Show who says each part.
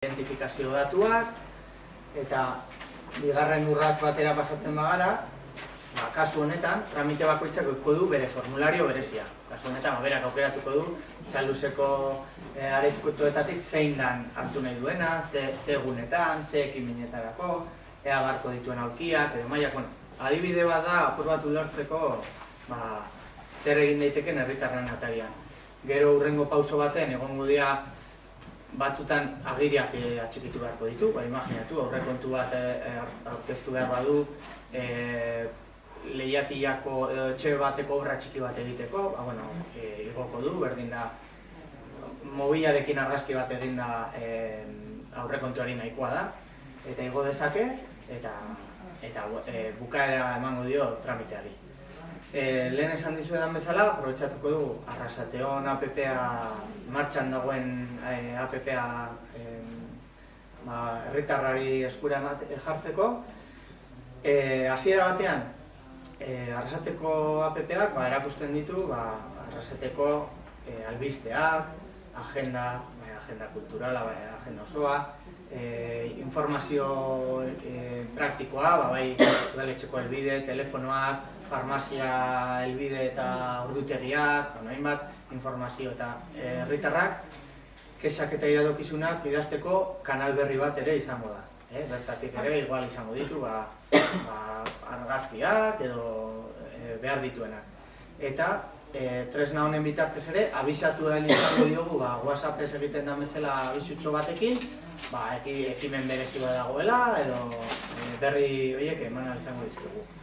Speaker 1: Identifikazio datuak, eta bigarren urrats batera pasatzen bagara, kasu honetan, tramite bakoitzak eduko du bere formulario berezia. Kasu honetan, berak aukeratuko du, txaluseko arezkutuetatik zein dan hartu nahi duena, ze egunetan, ze ekimenetarako, ea barko dituen aulkiak, edo maiak, adibide bat da, apur bat ulertzeko zer egin daiteken herritarren atarian. Gero hurrengo pauso baten, egongo dira batzutan agiriak atxikitu beharko ditu, imaginatu, aurrekontu bat aurkeztu behar badu, lehiatiako etxe bateko obra txiki bat egiteko, igoko du, berdin da, mobilarekin argazki bat egin da aurrekontuari nahikoa da, eta igo dezake, eta bukaera emango dio tramiteari. Lehen esan dizuedan bezala, aprobetxatuko dugu Arrasateon app-a, martxan dagoen app-a herritarrari eskura jartzeko. Hasiera batean, Arrasateko app-ak erakusten ditu Arrasateko albisteak, agenda kulturala, agenda osoa, informazio praktikoa, bai udaletxeko helbide, telefonoak, farmazia helbide eta ordutegiak, hainbat informazio eta herritarrak kexak eta iradokizunak idazteko kanal berri bat ere izango da. Bertatik ere igual izango ditu argazkiak edo behar dituenak. Eta tresna honen bitartez ere, abisatu izango diogu WhatsApp-ez egiten da bezala abisutxo batekin, ekimen berezi bat dagoela edo berri horiek eman izango dizkigu.